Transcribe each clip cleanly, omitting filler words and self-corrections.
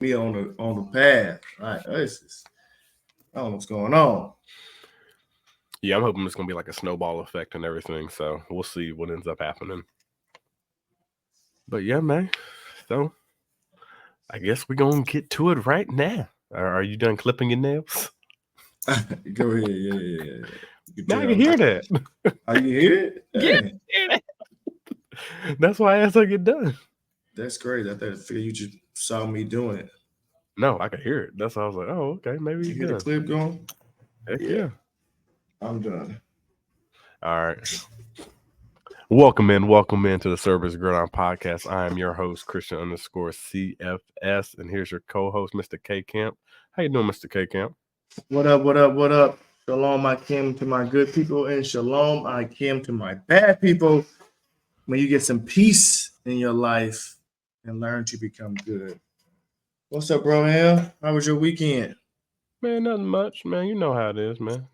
me on the path. All right, I don't know what's going on. Yeah, I'm hoping it's gonna be like a snowball effect and everything. So we'll see what ends up happening. But yeah, man. So I guess we're gonna get to it right now. Are you done clipping your nails? Go ahead, yeah. Now I can hear that. Oh, you hear it? Yeah, hear that. That's why I asked I get done. That's great. I figured you just saw me doing it. No, I could hear it. That's why I was like, oh, okay, maybe you hear the clip going. Heck yeah. I'm done. All right. Welcome in to the Cerberus Gridiron Podcast. I am your host, Christian_CFS, and here's your co-host, Mr. K Camp. How you doing, Mr. K Camp? What up? Shalom, I came to my good people, and shalom, I came to my bad people. When you get some peace in your life and learn to become good. What's up, bro? How was your weekend? Man, nothing much, man. You know how it is, man.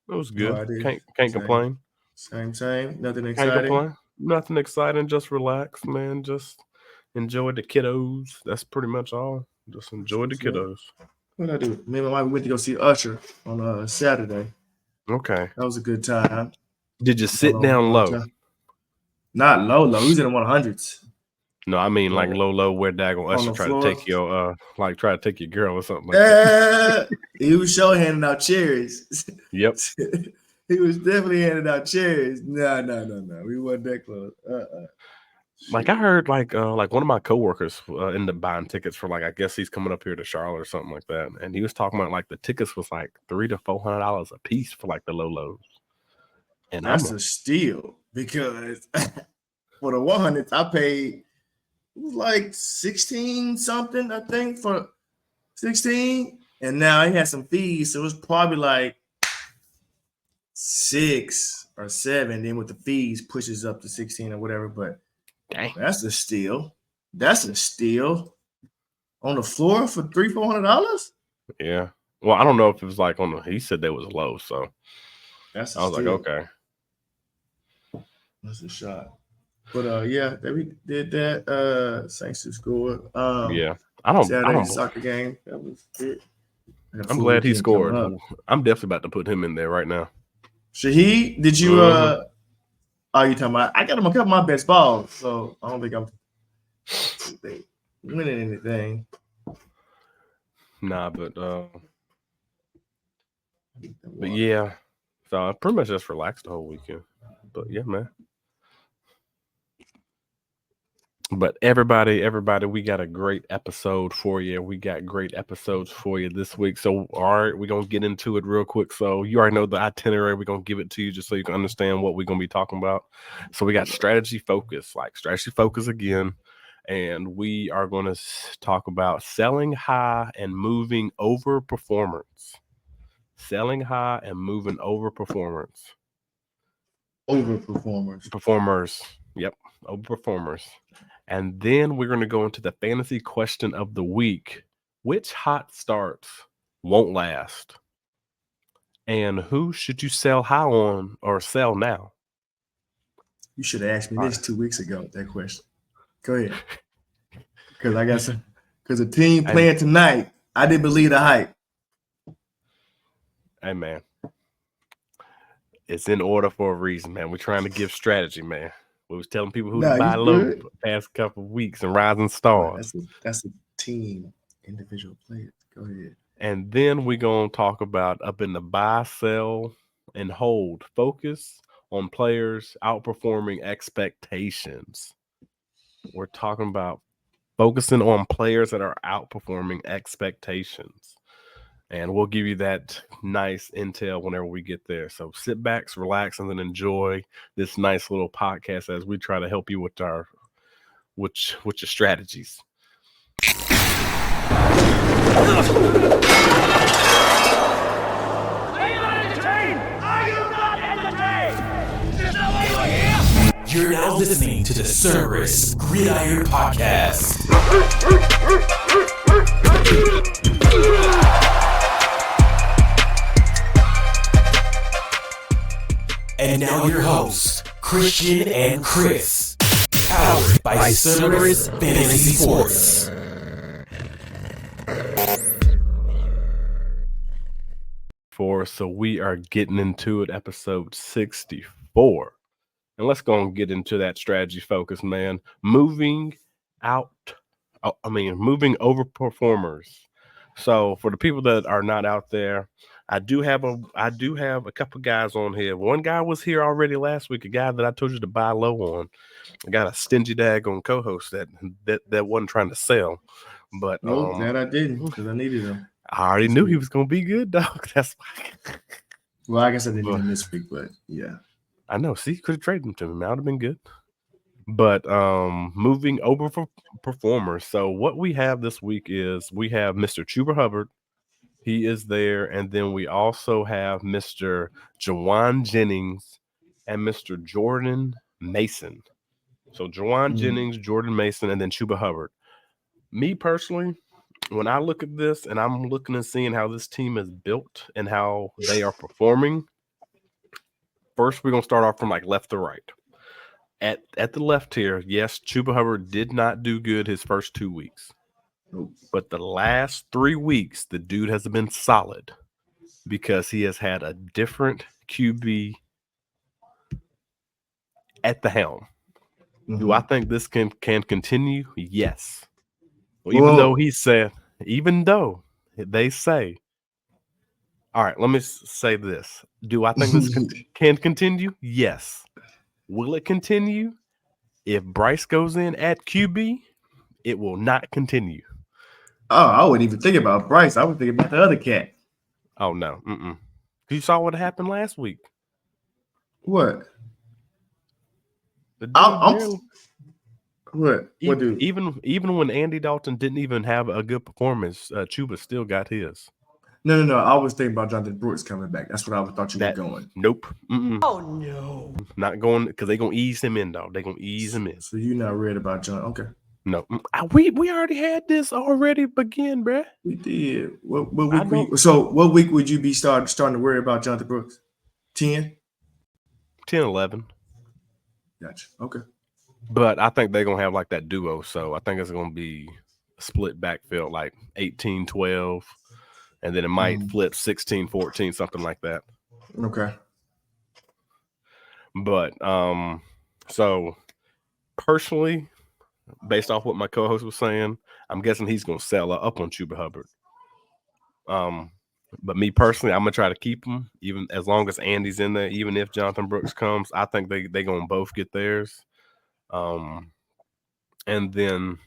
It was good. Can't complain. Same. Nothing exciting. Can't complain. Nothing exciting. Just relax, man. Just enjoy the kiddos. That's pretty much all. Just enjoy the kiddos. What did I do? Me and my wife went to go see Usher on Saturday. Okay. That was a good time. Did you sit down low? Not low. He was in the 100s. No, I mean like low where daggone Usher try to take your try to take your girl or something like that. He was sure handing out cherries. Yep. He was definitely handing out cherries. No. We wasn't that close. Like I heard like one of my coworkers ended up buying tickets for I guess he's coming up here to Charlotte or something like that. And he was talking about the tickets was like $300 to $400 a piece for the lows. And that's a steal because for the 100s I paid like 16 something, I think, for 16. And now he had some fees, so it was probably like 6 or 7. Then with the fees pushes up to 16 or whatever. But dang, that's a steal. On the floor for $300-$400? Yeah. Well, I don't know if it was he said they was low, so that's I was steal. like, okay. That's a shot. But yeah, we did that. Saints to score. Yeah. I don't soccer game. That was it. I'm glad he scored. I'm definitely about to put him in there right now. Shahid, did you you talking about? I got him a couple of my best balls, so I don't think I'm winning anything. Nah, but yeah. So I pretty much just relaxed the whole weekend. But yeah, man. But everybody, we got a great episode for you. We got great episodes for you this week. So, all right, we're going to get into it real quick. So, you already know the itinerary. We're going to give it to you just so you can understand what we're going to be talking about. So, we got strategy focus again. And we are going to talk about selling high and moving over performance. Performers. Yep. Overperformers. And then we're going to go into the fantasy question of the week. Which hot starts won't last? And who should you sell high on or sell now? You should have asked me this 2 weeks ago, that question. Go ahead. Because the team playing tonight, I didn't believe the hype. Hey, man. It's in order for a reason, man. We're trying to give strategy, man. We was telling people who to buy low the past couple of weeks and rising stars. That's a team, individual players. Go ahead. And then we're going to talk about up in the buy, sell, and hold. Focus on players outperforming expectations. We're talking about focusing on players that are outperforming expectations. And we'll give you that nice intel whenever we get there. So sit back, relax, and then enjoy this nice little podcast as we try to help you with your strategies. You're now listening to the Cerberus Gridiron Podcast. And now your hosts, Christian and Chris, powered by Cerberus Fantasy Sports. So we are getting into it, episode 64. And let's go and get into that strategy focus, man. Moving overperformers. So for the people that are not out there, I do have a couple guys on here. One guy was here already last week, a guy that I told you to buy low on. I got a stingy daggone co-host that wasn't trying to sell. But nope, that I didn't because I needed him. I already knew he was gonna be good, dog. That's why. Well, I guess I didn't need him this week, but yeah. I know. See, could have traded him to me. That would have been good. But moving over for performers. So what we have this week is we have Mr. Chuba Hubbard. He is there, and then we also have Mr. Jauan Jennings and Mr. Jordan Mason. So Jauan Jennings, Jordan Mason, and then Chuba Hubbard. Me personally, when I look at this and I'm looking and seeing how this team is built and how they are performing, first we're gonna start off from like left to right. At the left here, yes, Chuba Hubbard did not do good his first 2 weeks. Nope. But the last 3 weeks, the dude has been solid because he has had a different QB at the helm. Do I think this can continue? Yes. Well, even though they say, all right, let me say this. Do I think this can continue? Yes. Will it continue? If Bryce goes in at QB, it will not continue. Oh, I wouldn't even think about Bryce. I would think about the other cat. Oh, no. You saw what happened last week. What? What dude? Even when Andy Dalton didn't even have a good performance, Chuba still got his. No. I was thinking about Jonathan Brooks coming back. That's what I thought you were going. Nope. Oh no. Not going because they're gonna ease him in, dog. They're gonna ease him in. So you're not read about John? Okay. No, we already had this already begin, bruh. We did. What week would you be starting to worry about Jonathan Brooks? 10? 10, 11. Gotcha. Okay. But I think they're gonna have like that duo. So I think it's gonna be a split backfield, like 18-12, and then it might flip 16-14, something like that. Okay. But so personally, based off what my co-host was saying, I'm guessing he's gonna sell up on Chuba Hubbard. But me personally, I'm gonna try to keep him even as long as Andy's in there. Even if Jonathan Brooks comes, I think they gonna both get theirs. And then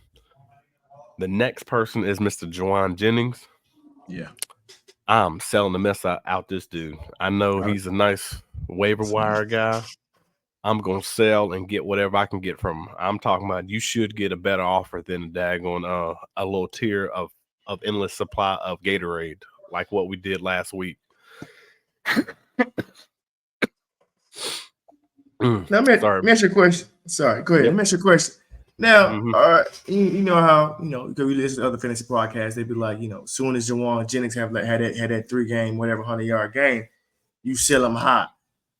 the next person is Mr. Jauan Jennings. Yeah. I'm selling the mess out this dude. I know he's a nice waiver wire guy. I'm going to sell and get whatever I can get from him. I'm talking about you should get a better offer than a daggone a little tier of endless supply of Gatorade like what we did last week. Let me ask you a question. Sorry, go ahead. Let me ask you a question. Now, you know how because we listen to other fantasy podcasts, they be like, as soon as Jauan Jennings had that 3-game, whatever 100-yard game, you sell them hot.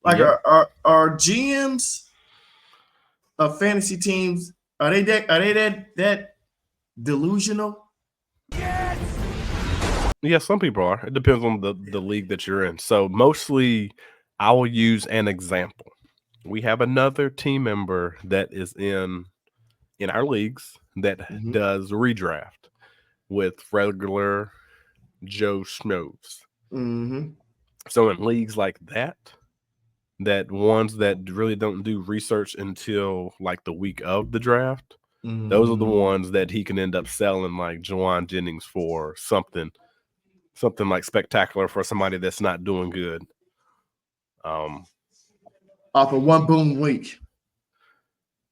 Like, are GMs of fantasy teams are they that delusional? Yeah, some people are. It depends on the league that you're in. So mostly, I will use an example. We have another team member that is in our leagues that does redraft with regular Joe Schmoes. So in leagues like that ones that really don't do research until like the week of the draft, those are the ones that he can end up selling like Jauan Jennings for something like spectacular for somebody that's not doing good. Off of one boom week.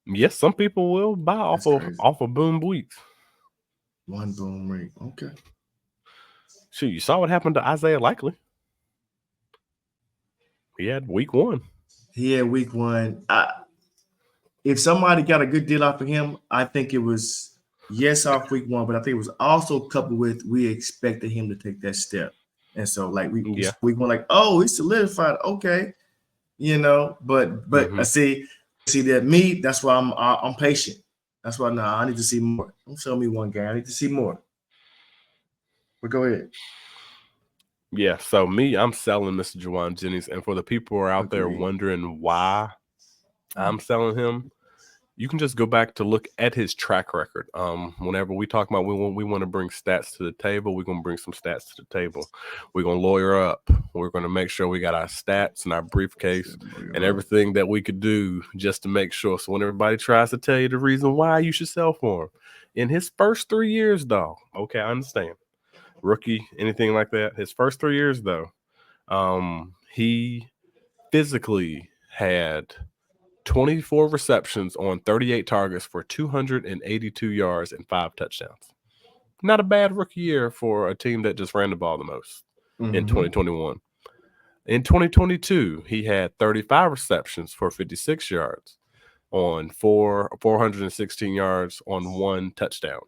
Yes, some people will buy off of boom weeks. One boom week. Okay. Shoot, you saw what happened to Isaiah Likely. He had week 1. He had week 1. If somebody got a good deal off of him, I think it was off week 1, but I think it was also coupled with we expected him to take that step. And so like week 1, like, oh, he's solidified. Okay. But I see that me, that's why I'm patient. That's why I need to see more. Don't show me one game. I need to see more. But go ahead. Yeah, so I'm selling Mr. Jauan Jennings. And for the people who are out there Agreed. wondering why I'm selling him, you can just go back to look at his track record. Whenever we talk about we want to bring stats to the table, we're going to bring some stats to the table. We're going to lawyer up. We're going to make sure we got our stats and our briefcase and everything that we could do just to make sure. So when everybody tries to tell you the reason why you should sell for him, in his first 3 years, though, okay, I understand. Rookie, anything like that. His first 3 years, though, he physically had 24 receptions on 38 targets for 282 yards and 5 touchdowns. Not a bad rookie year for a team that just ran the ball the most in 2021. In 2022, he had 35 receptions for 56 yards on 416 yards on 1 touchdown.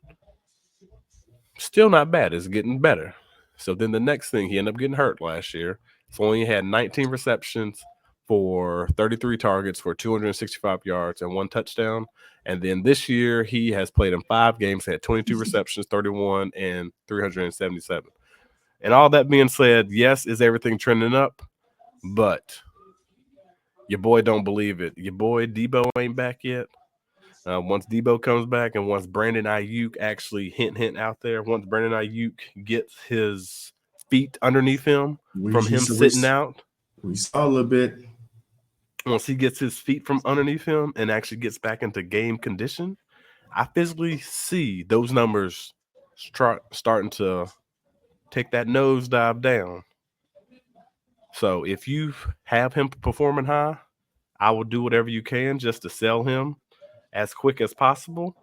Still not bad. It's getting better. So then the next thing, he ended up getting hurt last year. So only had 19 receptions for 33 targets for 265 yards and 1 touchdown. And then this year, he has played in 5 games, had 22 receptions, 31, and 377. And all that being said, yes, is everything trending up? But your boy don't believe it. Your boy Debo ain't back yet. Once Debo comes back and once Brandon Ayuk actually hint out there, once Brandon Ayuk gets his feet underneath him from him sitting out. We saw a little bit. Once he gets his feet from underneath him and actually gets back into game condition, I physically see those numbers starting to take that nosedive down. So if you have him performing high, I will do whatever you can just to sell him as quick as possible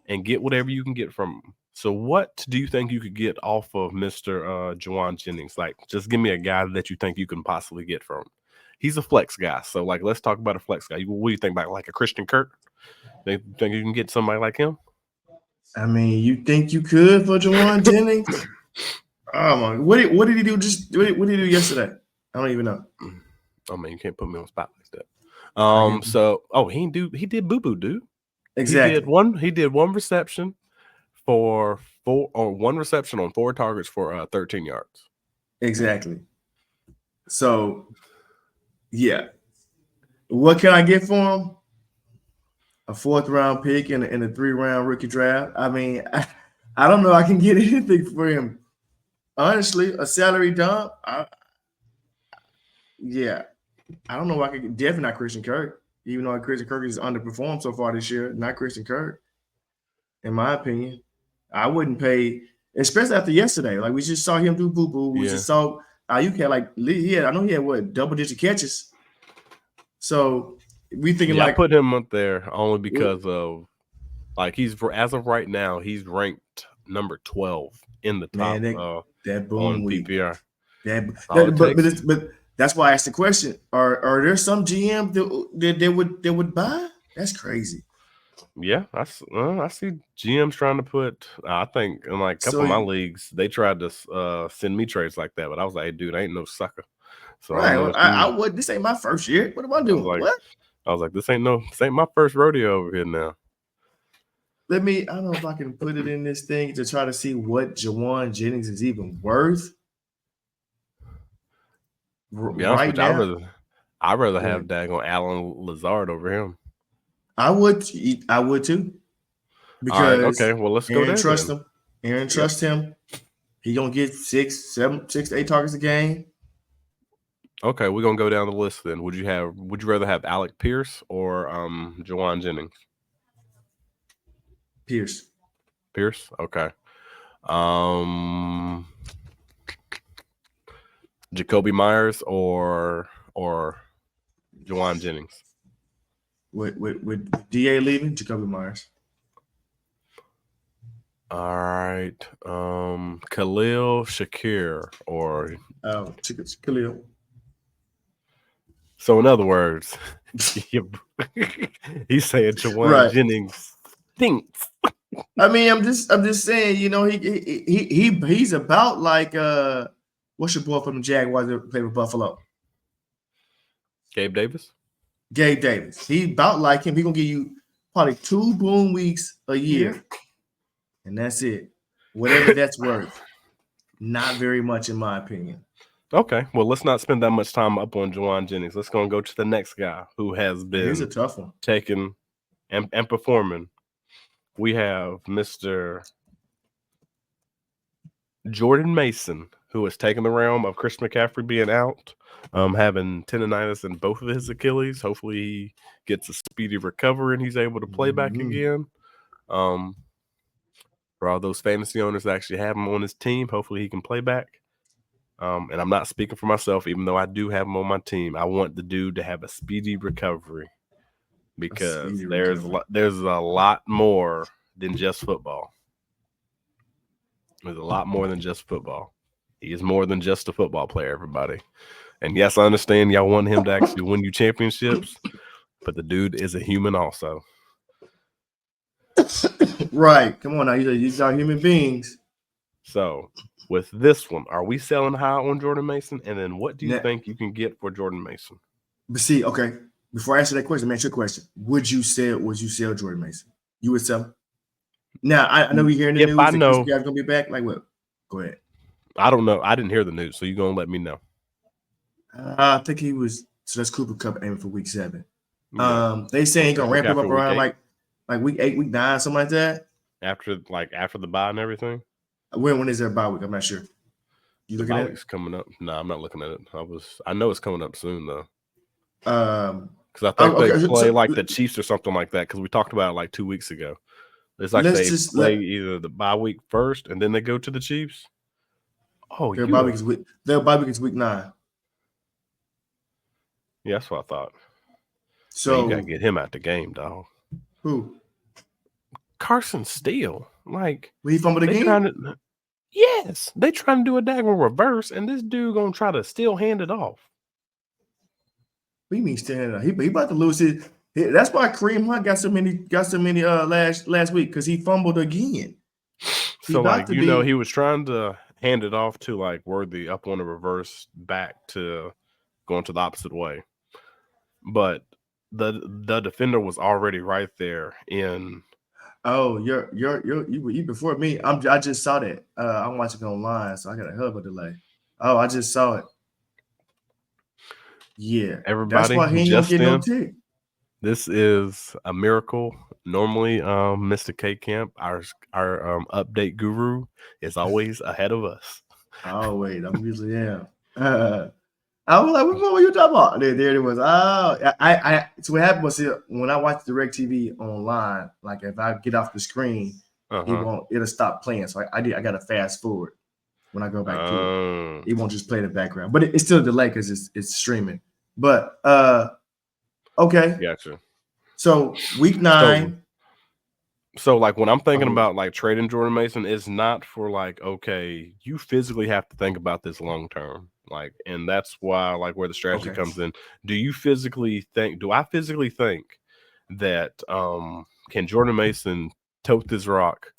and get whatever you can get from him. So what do you think you could get off of Mr. Jauan Jennings? Like, just give me a guy that you think you can possibly get from him. He's a flex guy. So, like, let's talk about a flex guy. What do you think about, like, a Christian Kirk? Think you can get somebody like him? I mean, you think you could for Jauan Jennings? Oh, my. What did he do? What did he do yesterday? I don't even know. Oh, man, you can't put me on the spot like that. He did boo-boo, dude. Exactly. He did one reception for 1 reception on 4 targets for 13 yards. Exactly. So, yeah. What can I get for him? A 4th-round pick and a 3-round rookie draft. I mean, I don't know. I can get anything for him. Honestly, a salary dump. Yeah. I don't know if I could get. Definitely not Christian Kirk. Even though Christian Kirk has underperformed so far this year. Not Christian Kirk. In my opinion. I wouldn't pay, especially after yesterday. Like, we just saw him do boo-boo. We just saw Ayuk had I know he had double-digit catches. So we thinking I put him up there only because of, like, as of right now, he's ranked number 12 in the top that boom on week. PPR. But that's why I asked the question. Are there some GM that would buy? That's crazy. Yeah, I see GMs trying to put. I think in like a couple of my leagues, they tried to send me trades like that, but I was like, hey, dude, I ain't no sucker. So right, this ain't my first year. What am I doing? I was like, this ain't my first rodeo over here now. I don't know if I can put it in this thing to try to see what Jauan Jennings is even worth. Right now, I'd rather have daggone Alan Lazard over him. I would too. Because okay, well, let's go there. Trust him. Aaron trusts him. He gonna get 6 to 8 targets a game. Okay, we're gonna go down the list then. Would you rather have Alec Pierce or Jauan Jennings? Pierce. Okay. Jacoby Myers or Jauan Jennings? With DA leaving, Jacoby Myers. All right. Khalil Shakir or Khalil. So in other words, he's saying Jauan Jennings stinks. I mean, I'm just saying, you know, he's about like what's your boy from the Jaguars that played with Buffalo? Gabe Davis. He about like him. He gonna give you probably 2 boom weeks a year, and that's it. Whatever that's worth. Not very much, in my opinion. Okay, well, let's not spend that much time up on Jauan Jennings. Let's go to the next guy who has Here's a been tough one. taken and performing. We have Mr. Jordan Mason, who has taken the realm of Chris McCaffrey being out, having tendonitis in both of his Achilles. Hopefully he gets a speedy recovery and he's able to play back again. For all those fantasy owners that actually have him on his team, hopefully he can play back. And I'm not speaking for myself, even though I do have him on my team. I want the dude to have a speedy recovery because there's a lot more than just football. There's a lot more than just football. He is more than just a football player, everybody. And yes, I understand y'all want him to actually win you championships, but the dude is a human also. Right. Come on now. These are human beings. So with this one, are we selling high on Jordan Mason? And then what do you think you can get for Jordan Mason? But see, okay, before I answer that question, answer your question. Would you sell Jordan Mason? You would sell him? Now, I know we're hearing the news that Chris McCaffrey's going to be back. Like what? Go ahead. I don't know. I didn't hear the news, so you're going to let me know. I think he was – so that's Cooper Kupp aiming for week 7. Yeah. They saying he's going to ramp him up around like week 8, week 9, something like that. After the bye and everything? When is their bye week? I'm not sure. You looking at it? It's coming up. No, I'm not looking at it. I know it's coming up soon though. Because I think they play like the Chiefs or something like that. Because we talked about it like 2 weeks ago. It's like they play either the bye week first and then they go to the Chiefs. Oh, their bye week is week 9. Yeah, that's what I thought. So you gotta get him out the game, dog. Who? Carson Steele. Like he fumbled again? Yes, they trying to do a daggone reverse, and this dude gonna try to still hand it off. What do you mean still hand it off? He about to lose his. That's why Kareem Hunt got so many last week because he fumbled again. So he was trying to hand it off to like Worthy up on the reverse back to going to the opposite way, but the defender was already right there in. Oh, you before me. I just saw that. I'm watching it online, so I got a hell of a delay. Oh, I just saw it. Yeah, everybody. That's why he ain't gonna get no tick. This is a miracle. Normally, Mr. K Camp, our update guru, is always ahead of us. Oh wait, I usually am. I was like, what were you talking about? There it was. Oh, so what happened was when I watched DirecTV online, like if I get off the screen, it'll stop playing. So I got to fast forward when I go back to it. It won't just play in the background, but it's still a delay because it's streaming. But okay, gotcha. So week 9. So like when I'm thinking about like trading Jordan Mason, it's not for like, okay, you physically have to think about this long term. Like, and that's why like where the strategy comes in. Do I physically think that can Jordan Mason tote this rock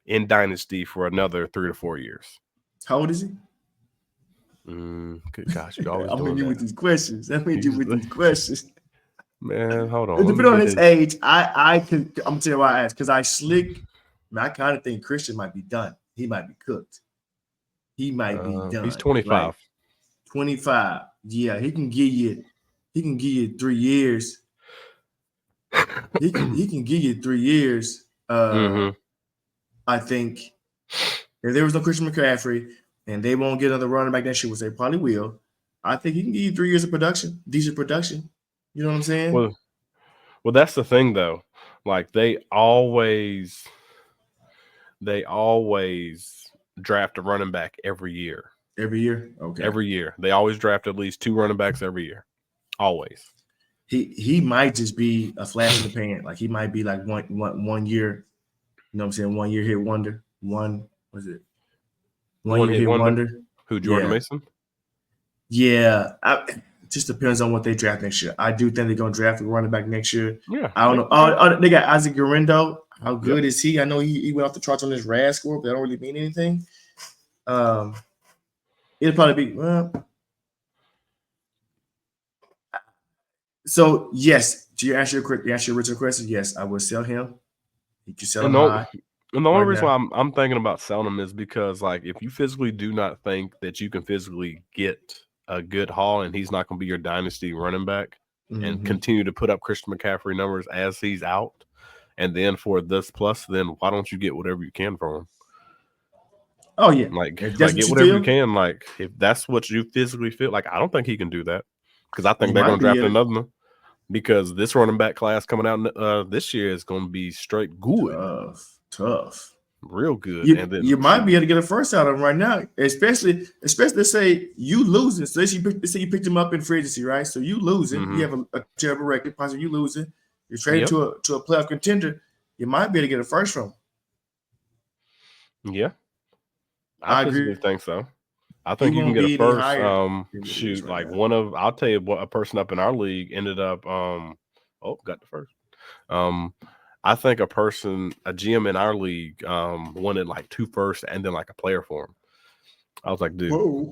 in Dynasty for another 3 to 4 years? How old is he? Good gosh, you always I'm doing you with these questions. Man, hold on. Depending on his age, I'm gonna tell you why I asked. Because I kind of think Christian might be done. He might be cooked. He might be done. He's 25. Like, 25. Yeah, he can give you 3 years. He can give you 3 years. I think if there was no Christian McCaffrey and they won't get another running back next year, which they probably will, I think he can give you 3 years of production, decent production. You know what I'm saying? Well, that's the thing though. Like they always draft a running back every year. Every year? Okay. Every year. They always draft at least 2 running backs every year. Always. He might just be a flash in the pan. Like he might be like one year, you know what I'm saying? 1 year hit wonder. One year hit wonder. Who, Jordan Mason? Yeah. It just depends on what they draft next year. I do think they're gonna draft a running back next year. Yeah. I don't know. Oh, they got Isaac Guerrero. How good is he? I know he went off the charts on his RAS score, but that don't really mean anything. It'll probably be so yes, to answer your original question, yes, I would sell him. You can sell him high. And the only right reason now. why I'm thinking about selling him is because, like, if you physically do not think that you can physically get a good haul and he's not going to be your dynasty running back and Mhm. continue to put up Christian McCaffrey numbers as he's out, and then for this plus, then why don't you get whatever you can from him? Oh yeah, Like if that's what get you whatever you feel, can. Like, if that's what you physically feel, like, I don't think he can do that because I you think they're might going to be draft able. another one because this running back class coming out this year is going to be straight good, Tough. real good. You And then you might be able to get a first out of him right now, especially let's say you losing. So let's say you picked him up in free agency, right? So you losing, you have a terrible record, possibly you losing. You're traded to a playoff contender. You might be able to get a first from him. Yeah, I I physically agree. think so. I He think you can won't get a be any first. higher than what it is Shoot, right like now. I'll tell you what, a person up in our league ended up. Got the first. I think a GM in our league, wanted like 2 firsts and then like a player for him. I was like, dude, Whoa.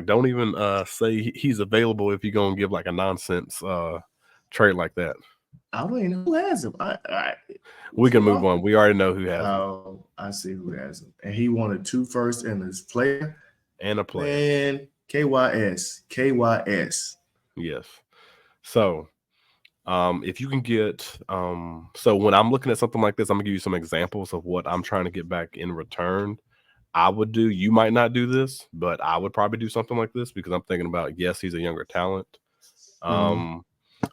don't even say he's available if you're gonna give like a nonsense trade like that. I don't even know who has him. We can move on. We already know who has him. Oh, I see who has him. And he wanted 2 firsts and his player. And a player. And KYS. Yes. So if you can get so when I'm looking at something like this, I'm gonna give you some examples of what I'm trying to get back in return. I would do, you might not do this, but I would probably do something like this because I'm thinking about, yes, he's a younger talent.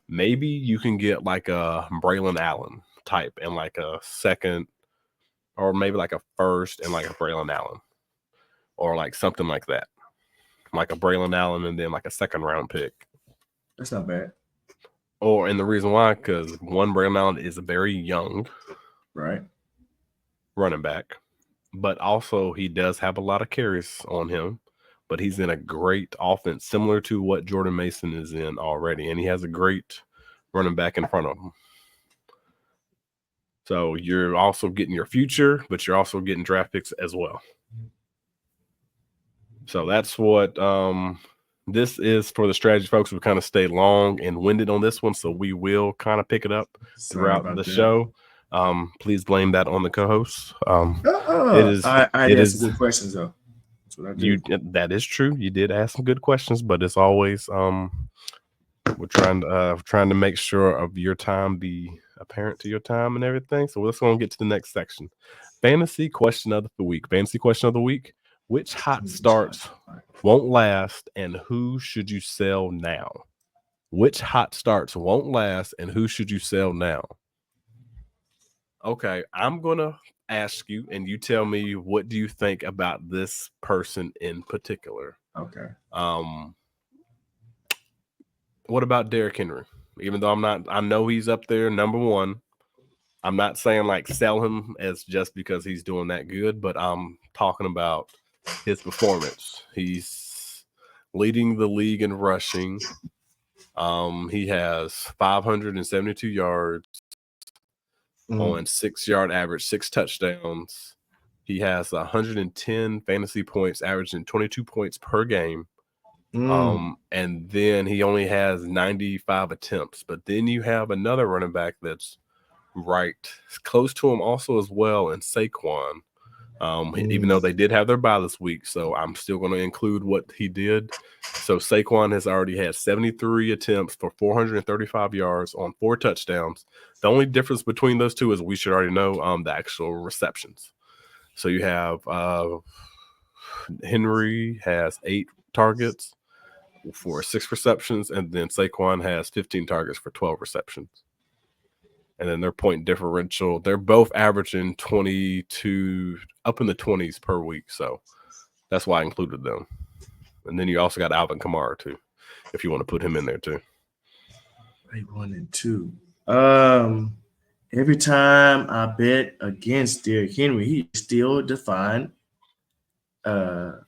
Maybe you can get like a Braylon Allen type and like a second, or maybe like a first and like a Braylon Allen, or like something like that, like a Braylon Allen and then like a second round pick. That's not bad. And the reason why, because one, Braylon Allen is a very young running back, but also he does have a lot of carries on him, but he's in a great offense similar to what Jordan Mason is in already, and he has a great running back in front of him. So you're also getting your future, but you're also getting draft picks as well. So that's what this is for the strategy, folks. We kind of stayed long and winded on this one, so we will kind of pick it up throughout the show. Please blame that on the co-hosts. I asked some good questions though. That's what I do. That is true. You did ask some good questions, but it's always we're trying to make sure of your time be apparent to your time and everything. So let's go and get to the next section. Fantasy question of the week. Fantasy question of the week. Which hot starts won't last, and who should you sell now? Which hot starts won't last, and who should you sell now? Okay, I'm going to ask you, and you tell me, what do you think about this person in particular? Okay. What about Derrick Henry? Even though I know he's up there, number one. I'm not saying like sell him as just because he's doing that good, but I'm talking about his performance. He's leading the league in rushing. He has 572 yards on 6-yard average, 6 touchdowns. He has 110 fantasy points, averaging 22 points per game. And then he only has 95 attempts. But then you have another running back that's right close to him also as well, and Saquon. Even though they did have their bye this week, so I'm still going to include what he did. So Saquon has already had 73 attempts for 435 yards on 4 touchdowns. The only difference between those two is we should already know the actual receptions. So you have Henry has 8 targets for 6 receptions, and then Saquon has 15 targets for 12 receptions. And then their point differential, they're both averaging 22 up in the 20s per week. So that's why I included them. And then you also got Alvin Kamara too, if you want to put him in there too. 1 and 2. Every time I bet against Derrick Henry, he still define the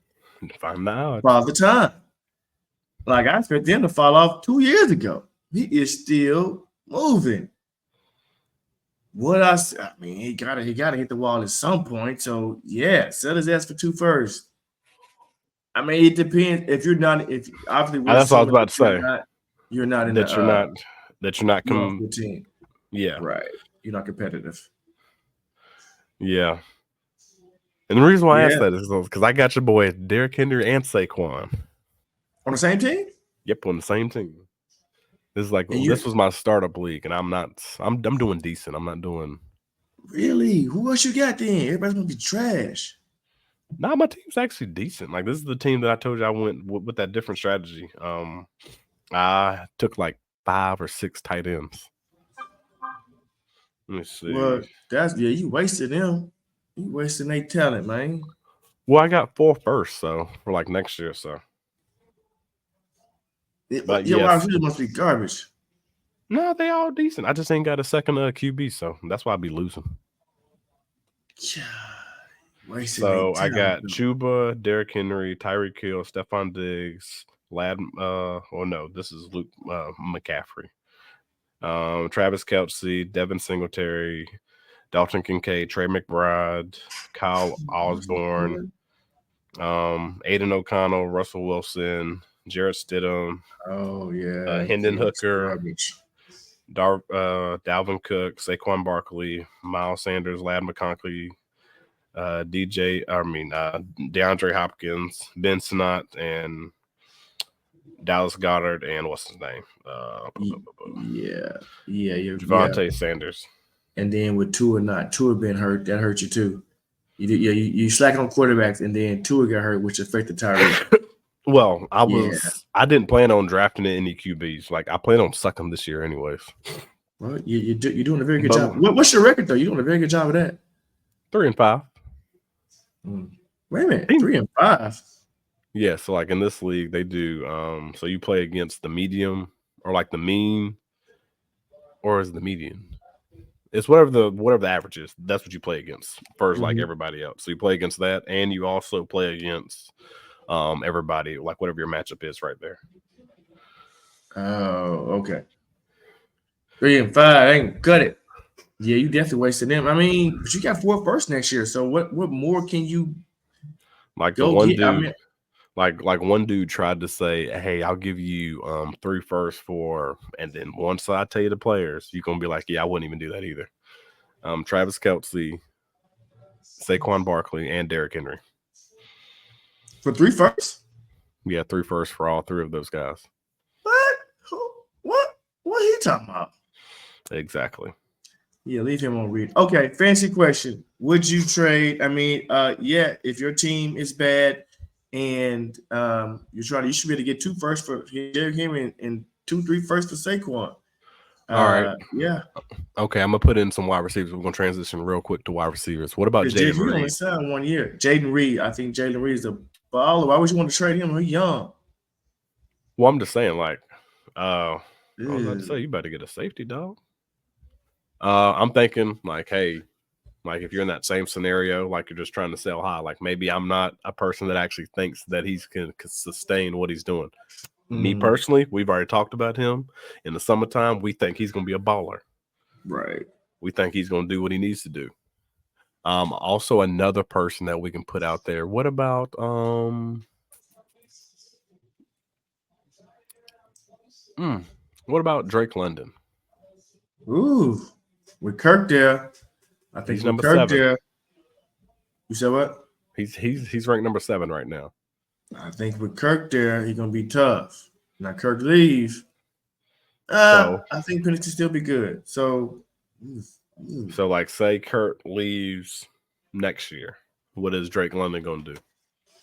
odds all the time. Like I expect them to fall off 2 years ago. He is still moving. I mean, he gotta hit the wall at some point. So yeah, sell his ass for 2 firsts. I mean, it depends. If obviously that's what I was about to say. You're not in that you're not team. Yeah, right. You're not competitive. Yeah. And the reason why I asked Yeah. that is because I got your boy Derrick Henry and Saquon. On the same team? Yep, on the same team. This is like And this was my startup league, and I'm doing decent. I'm not doing. Really? Who else you got then? Everybody's gonna be trash. Nah, my team's actually decent. Like this is the team that I told you I went with that different strategy. I took like 5 or 6 tight ends. Let me see. Well, you wasted them. You wasting their talent, man. Well, I got 4 first, so for like next year, so. But Your yes. wide receivers must be garbage. No, they all decent. I just ain't got a second QB, so that's why I be losing. Yeah, so I got Chuba, Derrick Henry, Tyreek Hill, Stephon Diggs, this is Luke McCaffrey. Travis Kelce, Devin Singletary, Dalton Kincaid, Trey McBride, Kyle Osborne, Aiden O'Connell, Russell Wilson, Jarrett Stidham, Hendon Hooker, Dalvin Cook, Saquon Barkley, Miles Sanders, Ladd McConkey, DeAndre Hopkins, Ben Sinnott, and Dallas Goedert, and what's his name? Javonte Sanders. And then with Tua being hurt, that hurt you too. You slacking on quarterbacks, and then Tua got hurt, which affected Tyreek. Well, I didn't plan on drafting any QBs. Like I plan on sucking this year, anyways. Well, you're doing a very good job. What's your record though? You're doing a very good job of that. 3-5. Wait a minute, 3-5. Yeah, so like in this league, they do. So you play against the medium or like the mean, or is the median? It's whatever the average is. That's what you play against first, like everybody else. So you play against that, and you also play against everybody, like whatever your matchup is right there. Oh, okay. 3-5, I ain't cut it. Yeah, you definitely wasted them. I mean, but you got 4 first next year. So what more can you like the one dude? Like one dude tried to say, "Hey, I'll give you 3 firsts for," and then once I tell you the players, you're gonna be like, "Yeah, I wouldn't even do that either." Travis Kelce, Saquon Barkley, and Derrick Henry. For 3 firsts? Yeah, 3 firsts for all 3 of those guys. What are you talking about? Exactly. Yeah, leave him on read. Okay, fancy question. Would you trade? I mean, if your team is bad and you should be able to get 2 firsts for Derrick Henry and 2-3 firsts for Saquon. All right. Yeah. Okay, I'm gonna put in some wide receivers. We're gonna transition real quick to wide receivers. What about Jaden Reed? Only signed 1 year. Jaden Reed. I think Jalen Reed is a baller. Why would you want to trade him? He's young. Well, I'm just saying, like, I was about to say, you better get a safety, dog. I'm thinking, like, hey, like if you're in that same scenario, like you're just trying to sell high, like maybe I'm not a person that actually thinks that he can sustain what he's doing. Me personally, we've already talked about him. In the summertime, we think he's going to be a baller. Right. We think he's going to do what he needs to do. Also, another person that we can put out there. What about what about Drake London? Ooh, with Kirk there, I think he's number Kirk 7. there. You said what? He's ranked number 7 right now. I think with Kirk there, he's gonna be tough. Now Kirk leaves. I think Penix can still be good. So like say Kirk leaves next year, what is Drake London gonna do?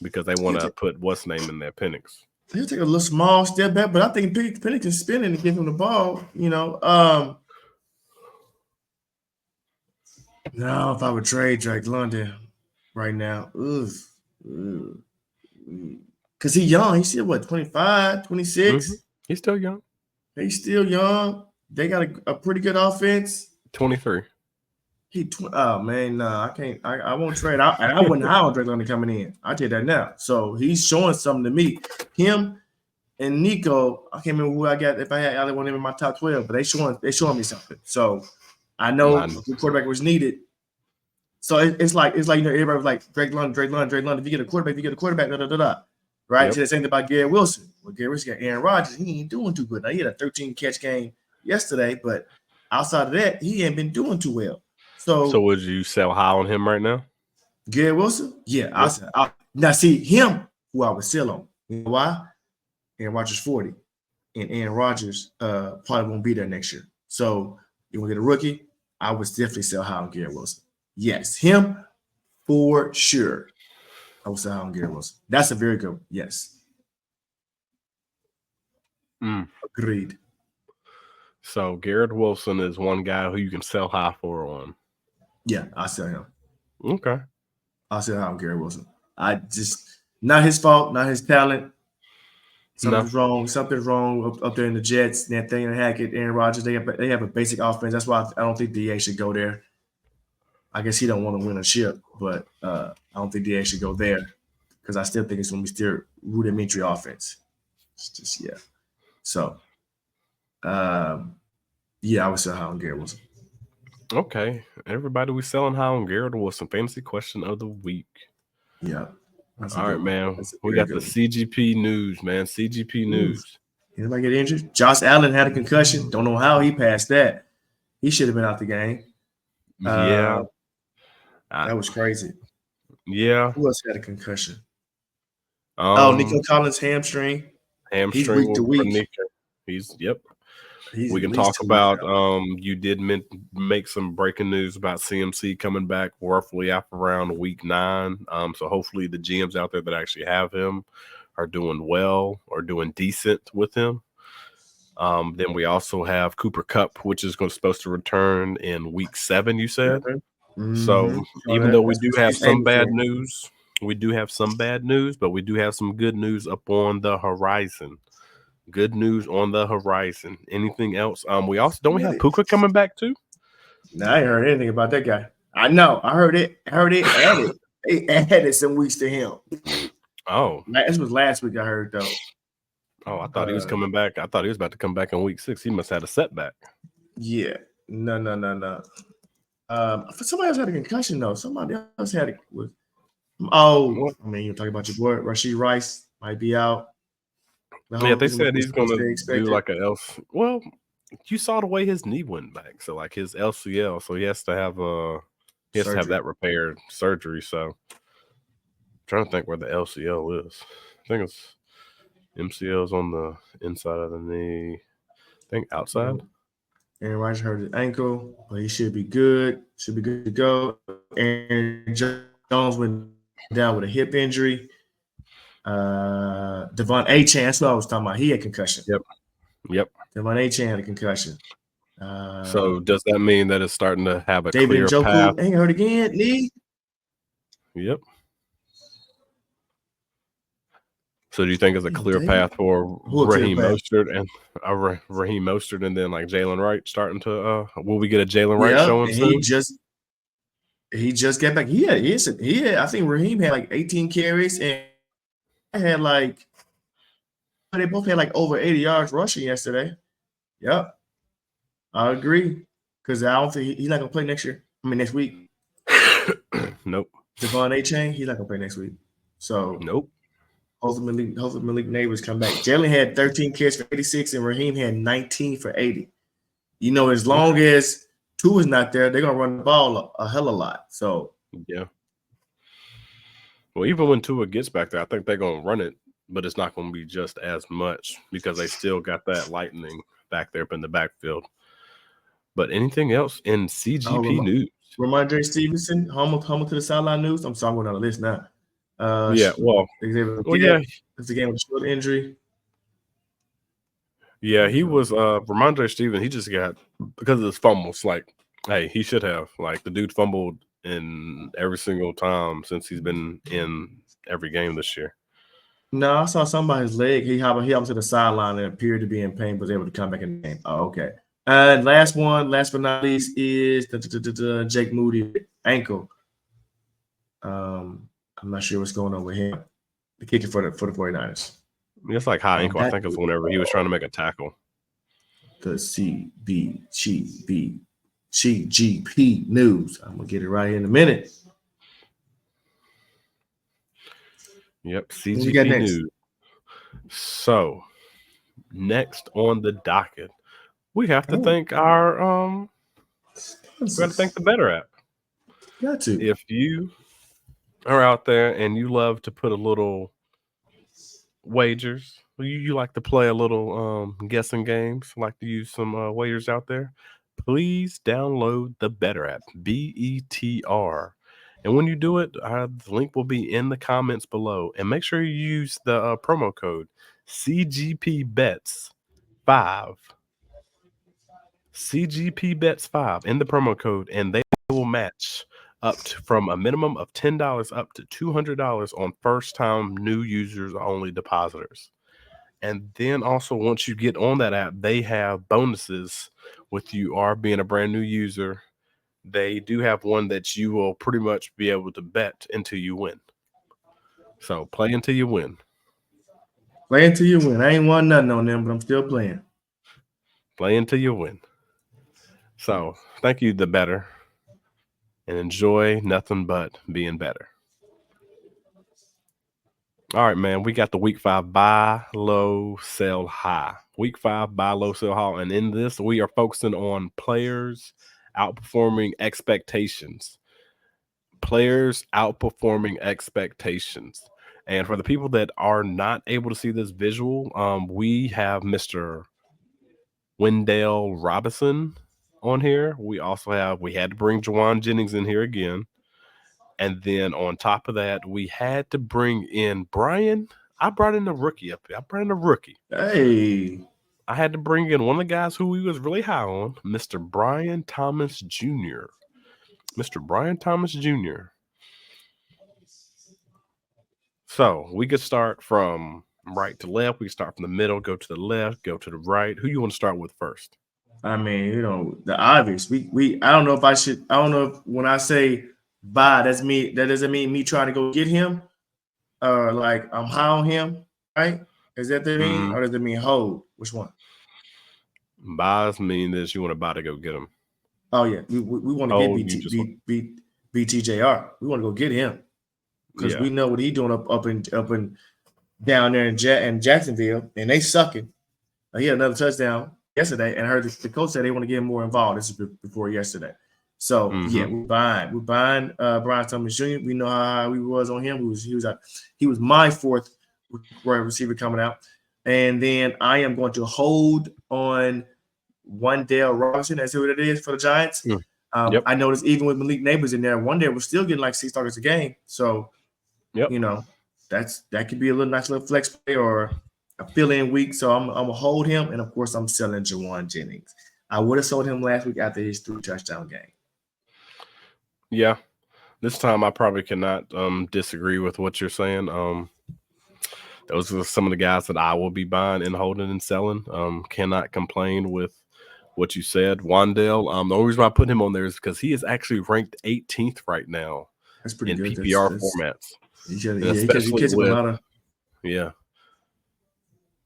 Because they want to put what's name in there, Penix. He'll take a little small step back, but I think Penix can spin it and give him the ball. No, if I would trade Drake London right now, because he's young. He's still, 25, 26? He's still young. He's still young. They got a pretty good offense. 23. I can't. I won't trade. I wouldn't hire Drake London coming in. I'll tell you that now. So he's showing something to me. Him and Nico, I can't remember who I got. If I had one of them in my top 12, but they showing me something. So I know the quarterback was needed. So it's like everybody was like Drake London. If you get a quarterback, right? Yep. So the same thing about Garrett Wilson. Well, Garrett Wilson got Aaron Rodgers. He ain't doing too good. Now he had a 13 catch game yesterday, but outside of that, he ain't been doing too well. So would you sell high on him right now? Garrett Wilson? Yeah, I said. Now see him, who I would sell on. You know why? Aaron Rodgers 40, and Aaron Rodgers probably won't be there next year. So you want to get a rookie? I would definitely sell high on Garrett Wilson. Yes, him for sure. I would sell high on Garrett Wilson. That's a very good one. Yes. Agreed. So Garrett Wilson is one guy who you can sell high for on. Yeah, I sell him. Okay. I'll sell high on Garrett Wilson. I just not his fault, not his talent. Something's wrong. Something's wrong up there in the Jets. Nathaniel Hackett, Aaron Rodgers. They have a basic offense. That's why I don't think DA should go there. I guess he don't want to win a ship, but I don't think DA should go there because I still think it's going to be still rudimentary offense. It's just So, I would sell high on Garrett Wilson. Okay, everybody, we selling high on Garrett Wilson. Fantasy question of the week. Yeah. All right, man. We got the CGP news, man. CGP news. Anybody get injured? Josh Allen had a concussion. Don't know how he passed that. He should have been out the game. Yeah. That was crazy. Yeah. Who else had a concussion? Nico Collins hamstring. He's week to week. We can talk about you did make some breaking news about CMC coming back roughly after around week 9. So hopefully the GMs out there that actually have him are doing well or doing decent with him. Then we also have Cooper Kupp, which is supposed to return in week 7, you said. Mm-hmm. So even though we do have some bad news, but we do have some good news up on the horizon. Good news on the horizon. Anything else? We also we have Puka coming back too? No, I ain't heard anything about that guy. I know. I heard it added. They added some weeks to him. Oh. This was last week I heard though. Oh, I thought he was coming back. I thought he was about to come back in week 6. He must have had a setback. Yeah. No. Somebody else had a concussion though. Somebody else had it. You're talking about your boy Rashid Rice might be out. Yeah, they said he's going to do like an else. Well, you saw the way his knee went back. So like his LCL, so he has to have that repaired surgery. So I'm trying to think where the LCL is. I think it's MCL is on the inside of the knee. I think outside. Aaron Rodgers hurt his ankle, but he should be good. Should be good to go. Aaron Jones went down with a hip injury. Devon Achane, that's what I was talking about. He had concussion. Yep. Devon Achane had a concussion. So does that mean that it's starting to have a David clear path? Ain't hurt again, knee. Yep. So do you think it's a clear path for Raheem Mostert and then like Jalen Wright starting to will we get a Jalen Wright showing soon? He just got back. He had I think Raheem had like 18 carries and they both had like over 80 yards rushing yesterday. Yep. I agree. Because I don't think he's not gonna play next week. Nope. Devon Achane, he's not gonna play next week. So nope. Hopefully Malik Neighbors come back. Jalen had 13 carries for 86 and Raheem had 19 for 80. You know, as long as Tua is not there, they're gonna run the ball a hell of a lot. So yeah. Well, even when Tua gets back there, I think they're gonna run it, but it's not gonna be just as much because they still got that lightning back there up in the backfield. But anything else in CGP news? Ramondre Stevenson, humble to the sideline news. I'm sorry, I'm going on the list now. It's a game with a short injury. Yeah, he was Ramondre Stevenson. He just got because of his fumbles. Like, hey, he should have. Like, the dude fumbled in every single time since he's been in every game this year. No, I saw somebody's leg. He hobbled to the sideline and appeared to be in pain, but was able to come back in the game. Oh, okay. Last but not least, is Jake Moody ankle. I'm not sure what's going on with him. The kicker for the 49ers. It's like high ankle. I think it's whenever he was trying to make a tackle. The CGP news. I'm gonna get it right here in a minute. Yep, CGP news. So next on the docket, we have to thank our we got to thank the Better app. Got to. If you are out there and you love to put a little wagers, you like to play a little guessing games, like to use some wagers out there, please download the Better app, BETR. And when you do it, the link will be in the comments below. And make sure you use the promo code CGPBets5. CGPBets5 in the promo code, and they will match up to, from a minimum of $10 up to $200 on first-time new users only depositors. And then also, once you get on that app, they have bonuses with you are being a brand new user. They do have one that you will pretty much be able to bet until you win. So play until you win. Play until you win. I ain't won nothing on them, but I'm still playing. Play until you win. So thank you, the Better, and enjoy nothing but being better. All right, man, we got the week 5 buy low, sell high. Week 5 buy low, sell high. And in this, we are focusing on players outperforming expectations. Players outperforming expectations. And for the people that are not able to see this visual, we have Mr. Wendell Robinson on here. We had to bring Jauan Jennings in here again. And then on top of that, we had to bring in Brian. I brought in a rookie up here. Hey. I had to bring in one of the guys who we was really high on, Mr. Brian Thomas Jr. Mr. Brian Thomas Jr. So we could start from right to left. We can start from the middle, go to the left, go to the right. Who you want to start with first? I mean, the obvious. I don't know if when I say buy, that doesn't mean me trying to go get him. Like I'm high on him, right? Is that the mean, or does it mean hold? Which one? Buys mean this. You want to buy to go get him. Oh yeah, we want to get BTJR. We want to go get him because we know what he's doing up and down there in Jacksonville, and they sucking. He had another touchdown yesterday, and I heard the coach said they want to get him more involved. This is before yesterday. So we're buying Brian Thomas Jr. We know how high we was on him. He was my fourth receiver coming out, and then I am going to hold on Wendell Robinson. That's who it is for the Giants. I noticed even with Malik Neighbors in there, Wendell was still getting like 6 targets a game. So that could be a nice little flex play or a fill-in week. So I'm gonna hold him, and of course I'm selling Jauan Jennings. I would have sold him last week after his 3-touchdown game. Yeah, this time I probably cannot disagree with what you're saying. Those are some of the guys that I will be buying and holding and selling. Cannot complain with what you said. Wendell, the only reason why I put him on there is because he is actually ranked 18th right now. That's pretty good. PPR formats. He catches a lot of. Yeah.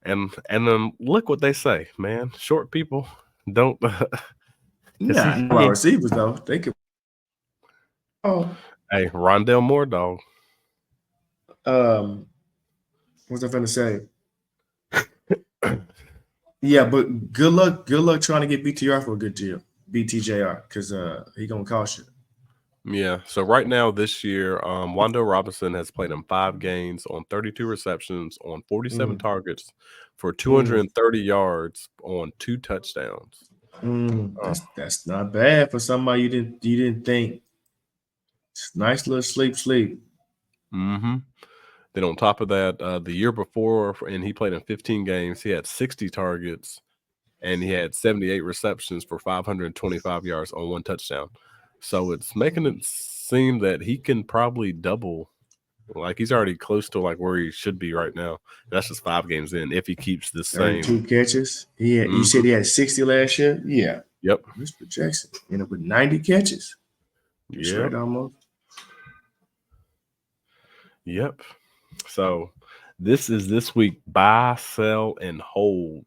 And then look what they say, man. Short people don't. Wide receivers though, they could. Oh, hey, Rondell Moore, dog. What's I finna say? Yeah, but good luck trying to get BTR for a good deal, BTJR, because he gonna cost you. Yeah. So right now this year, Wendell Robinson has played in 5 games on 32 receptions on 47 targets for 230 yards on 2 touchdowns. That's not bad for somebody you didn't think. It's nice little sleep. Mm-hmm. Then on top of that, the year before, and he played in 15 games, he had 60 targets and he had 78 receptions for 525 yards on 1 touchdown. So it's making it seem that he can probably double. Like he's already close to like where he should be right now. That's just 5 games in if he keeps the same. 2 catches. You said he had 60 last year? Yeah. Yep. Mr. Jackson ended up with 90 catches. Yeah. Almost. Yep. So this week, buy, sell, and hold.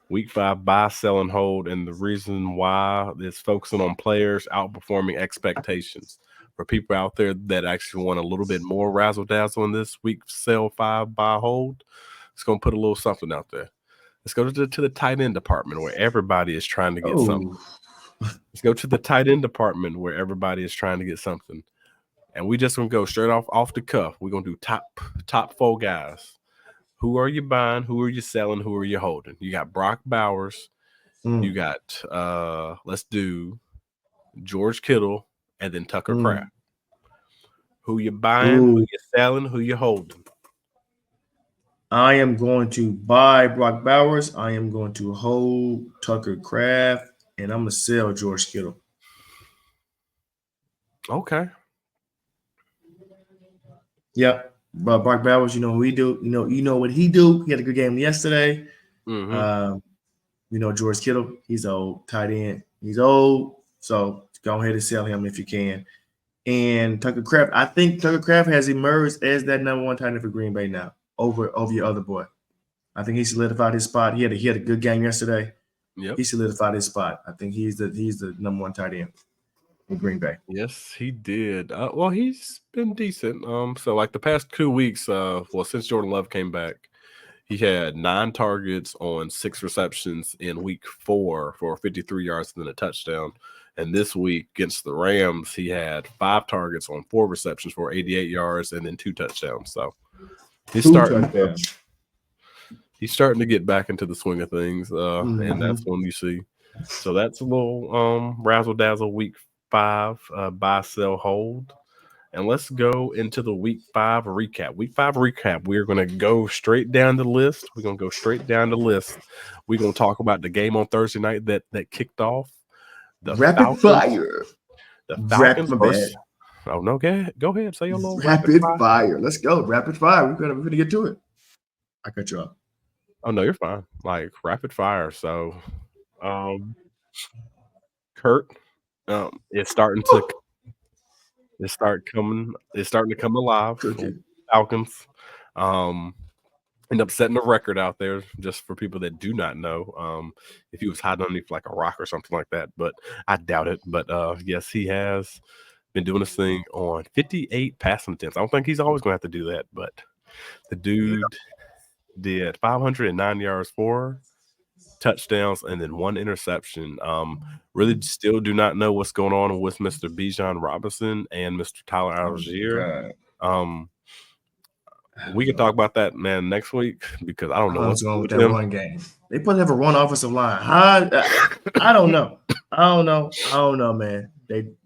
Week 5, buy, sell, and hold. And the reason why is focusing on players outperforming expectations. For people out there that actually want a little bit more razzle-dazzle in this week, sell, 5, buy, hold, it's going to put a little something out there. Let's go to the tight end department where everybody is trying to get something. Let's go to the tight end department where everybody is trying to get something. And we just going to go straight off the cuff. We're going to do top 4 guys. Who are you buying? Who are you selling? Who are you holding? You got Brock Bowers. You got, let's do George Kittle and then Tucker Kraft. Who you buying? Who you selling? Who you holding? I am going to buy Brock Bowers. I am going to hold Tucker Kraft, and I'm going to sell George Kittle. Okay. Yep. But Brock Bowers, you know who he do. You know what he do. He had a good game yesterday. George Kittle, he's old, tight end. He's old, so go ahead and sell him if you can. And Tucker Kraft, I think Tucker Kraft has emerged as that number 1 tight end for Green Bay now over your other boy. I think he solidified his spot. He had a good game yesterday. Yep. He solidified his spot. I think he's the number 1 tight end in Green Bay. Yes, he did. Well, he's been decent. So like the past 2 weeks, since Jordan Love came back, he had 9 targets on 6 receptions in week 4 for 53 yards and then a touchdown. And this week against the Rams, he had 5 targets on 4 receptions for 88 yards and then 2 touchdowns. So he's starting to get back into the swing of things. And that's when you see. So that's a little razzle dazzle week 5 buy, sell, hold. And let's go into the week 5 recap. Week 5 recap. We're going to go straight down the list. We're going to talk about the game on Thursday night that kicked off. The rapid fire. The Falcons versus. Oh no, go ahead. Say your little rapid fire. Let's go. Rapid fire. We're gonna get to it. I cut you off. Oh no, you're fine. Like rapid fire. So Kurt it's starting to come alive. Okay. Falcons end up setting a record out there, just for people that do not know. If he was hiding underneath like a rock or something like that, but I doubt it. But yes, he has been doing this thing on 58 passing attempts. I don't think he's always going to have to do that, but the dude did 509 yards, 4 touchdowns, and then 1 interception. Really still do not know what's going on with Mr. Bijan Robinson and Mr. Tyler Algier. We can talk about that, man, next week, because I don't know what's going with that one game. They probably have a run offensive line. I don't know. I don't know, man.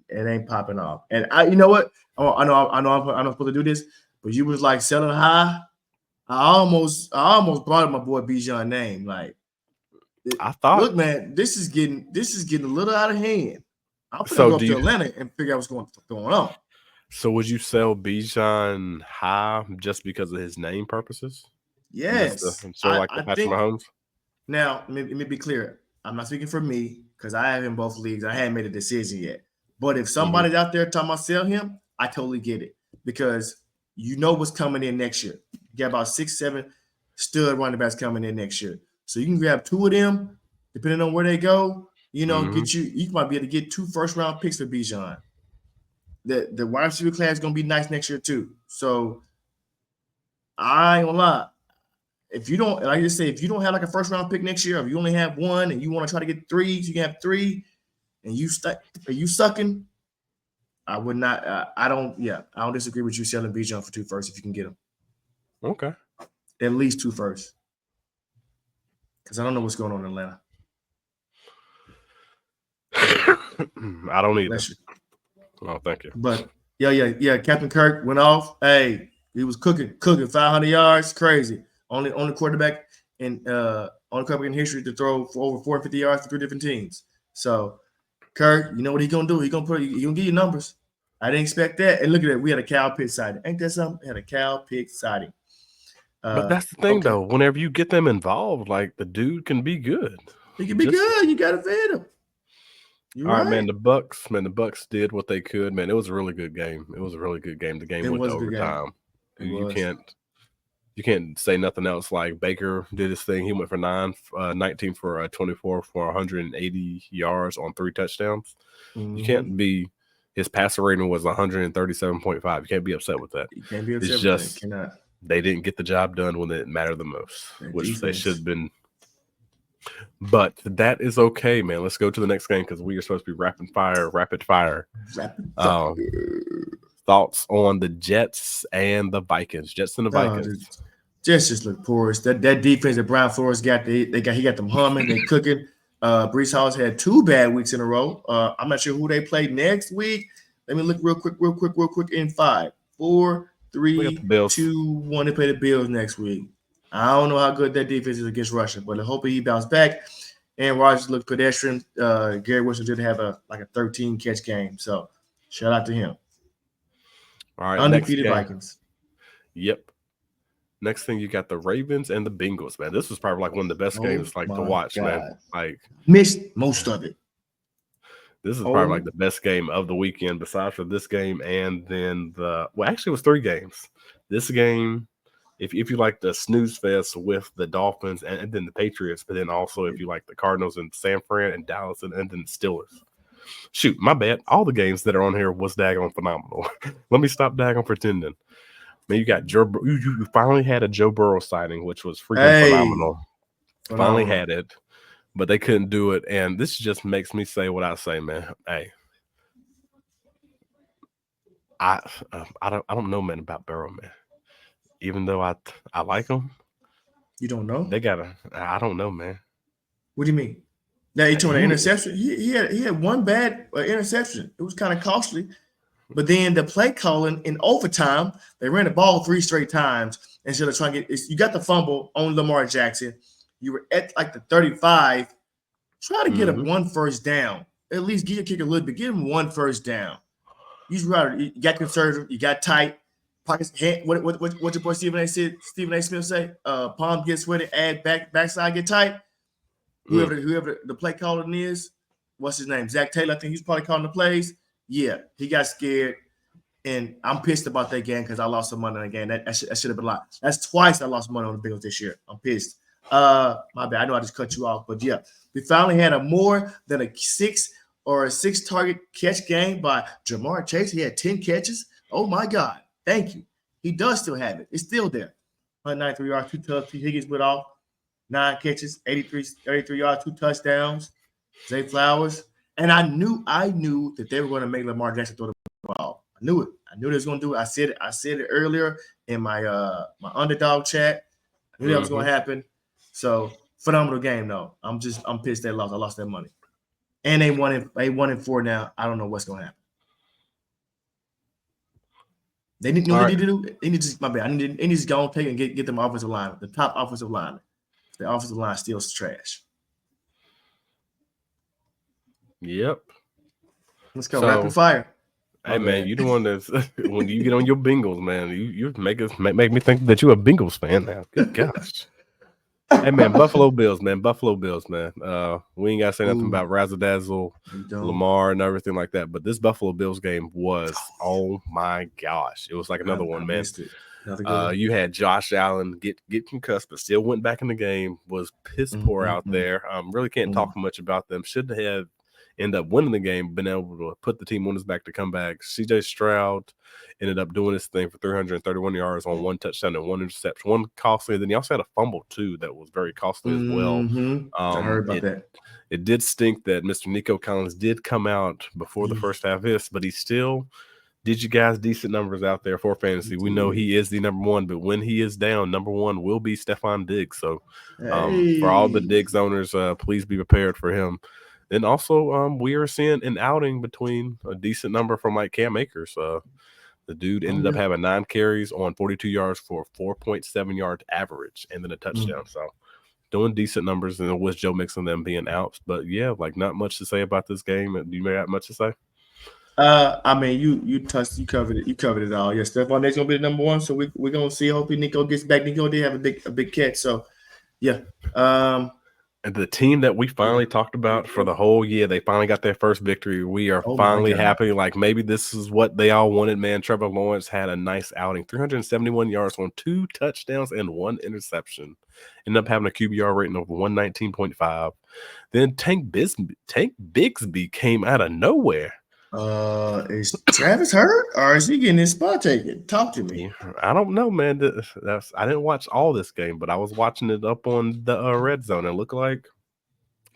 It ain't popping off. And you know what? I know I'm supposed to do this, but you was like selling high. I almost brought up my boy Bijan's name. Like, I thought, look, man, this is getting a little out of hand. I'm gonna go up to Atlanta and figure out what's going on. So would you sell Bijan high just because of his name purposes? Yes. Like the Patrick Mahomes? Now, let me be clear. I'm not speaking for me because I have in both leagues. I haven't made a decision yet. But if somebody's out there talking about sell him, I totally get it, because you know what's coming in next year. You got about 6-7 stud running backs coming in next year. So you can grab 2 of them, depending on where they go. You might be able to get 2 first-round picks for Bijan. The wide receiver class is going to be nice next year too. So I ain't gonna lie. If you don't, like I just say, if you don't have like a first-round pick next year, if you only have 1 and you want to try to get 3, so you can have 3, and you sucking, I would not. I don't disagree with you selling Bijan for 2 firsts if you can get them. Okay. At least 2 firsts. Because I don't know what's going on in Atlanta. I don't either. Oh, thank you. But yeah. Captain Kirk went off. Hey, he was cooking 500 yards. Crazy. Only quarterback in history to throw for over 450 yards for 3 different teams. So Kirk, you know what he's gonna do? He's gonna give you numbers. I didn't expect that. And look at that. We had a Kyle Pitts sighting. Ain't that something? We had a Kyle Pitts sighting. But that's the thing, though. Whenever you get them involved, like, the dude can be good. He can be good. You gotta feed him. All right, man. The Bucks did what they could, man. It was a really good game. The game went to overtime. You can't say nothing else. Like, Baker did his thing. He went for 19 for 24 for 180 yards on 3 touchdowns. You can't be. His passer rating was 137.5. You can't be upset with that. You can't be upset with that. They didn't get the job done when it mattered the most, which they should have been. But that is okay, man. Let's go to the next game because we are supposed to be rapid fire. Thoughts on the Jets and the Vikings? Jets and the Vikings. Jets just look porous. That defense that Brian Flores got, he got them humming, they cooking. Brees Hall had 2 bad weeks in a row. I'm not sure who they play next week. Let me look real quick in 5, 4, 3, 2, 1. They play the Bills next week. I don't know how good that defense is against Russia, but I hope he bounce back. And Rodgers looked pedestrian. Gary Wilson did have a 13 catch game. So shout out to him. All right, undefeated Vikings. Yep. Next thing, you got the Ravens and the Bengals, man. This was probably like one of the best games to watch, man. Like missed most of it. This is probably like the best game of the weekend, besides for this game and then actually it was 3 games. This game, if you like the snooze fest with the Dolphins and then the Patriots, but then also if you like the Cardinals and San Fran and Dallas and then the Steelers. Shoot, my bad. All the games that are on here was daggone phenomenal. Let me stop daggone pretending. Man, you got you finally had a Joe Burrow sighting, which was freaking phenomenal. Finally had it, but they couldn't do it. And this just makes me say what I say, man. Hey, I don't know, man, about Burrow, man. Even though I like him. You don't know? I don't know, man. What do you mean? Now he told an interception. He had one bad interception. It was kind of costly. But then the play calling in overtime, they ran the ball 3 straight times instead of trying to get – you got the fumble on Lamar Jackson. You were at like the 35. Try to get him 1 first down. At least give your kicker a little bit. Give him 1 first down. You got conservative. You got tight. Pockets. What your boy Stephen A. Smith say? Palm get sweaty, add backside get tight. Whoever the play calling is, what's his name? Zach Taylor. I think he's probably calling the plays. Yeah, he got scared, and I'm pissed about that game because I lost some money on the game. That should have been a lot. That's twice I lost money on the Bengals this year. I'm pissed. My bad. I know I just cut you off, but yeah, we finally had a more than a 6 target catch game by Jamar Chase. He had 10 catches. Oh my God, thank you. He does still have it. It's still there. 193 yards, 2 touchdowns. Higgins went off 9 catches, 33 yards, 2 touchdowns. Zay Flowers. And I knew that they were going to make Lamar Jackson throw the ball. I knew it. I knew they was going to do it. I said it earlier in my my underdog chat. I knew that was going to happen. So phenomenal game, though. I'm pissed they lost. I lost that money. And they won in 4 now. I don't know what's going to happen. They need to do. They need to. My bad. I need to go and take and get them offensive line, the top offensive line. The offensive line still trash. Yep. Let's go rapid fire. Hey man, you the one that's when you get on your Bengals, man, you make me think that you're a Bengals fan now. Good gosh. Hey man, Buffalo Bills, man. We ain't gotta say nothing about Razzle Dazzle, Lamar, and everything like that. But this Buffalo Bills game was, oh my gosh, it was like another one, man. You had Josh Allen get concussed, but still went back in the game. Was piss poor out there. Really can't talk much about them. Should have ended up winning the game, been able to put the team on his back to come back. C.J. Stroud ended up doing his thing for 331 yards on 1 touchdown and 1 interception, 1 costly. Then he also had a fumble too that was very costly as well. I heard about that. It did stink that Mr. Nico Collins did come out before the first half of this, but he still did you guys decent numbers out there for fantasy. We know he is the number 1, but when he is down, number 1 will be Stephon Diggs. So for all the Diggs owners, please be prepared for him. And also, we are seeing an outing between a decent number from like Cam Akers. The dude ended up having 9 carries on 42 yards for a 4.7 yard average and then a touchdown. So doing decent numbers, and it was Joe Mixon them being out. But yeah, like not much to say about this game. Do you have much to say? I mean, you covered it. You covered it all. Yeah, Stephon Diggs gonna be the number 1. So we're gonna see. Hopefully Nico gets back. Nico did have a big catch. So yeah. And the team that we finally talked about for the whole year, they finally got their first victory. We are finally happy. Like maybe this is what they all wanted, man. Trevor Lawrence had a nice outing, 371 yards on 2 touchdowns and 1 interception. Ended up having a QBR rating of 119.5. Then Tank Bigsby came out of nowhere. Is Travis hurt or is he getting his spot taken? Talk to me. I don't know, man. I didn't watch all this game, but I was watching it up on the red zone. It looked like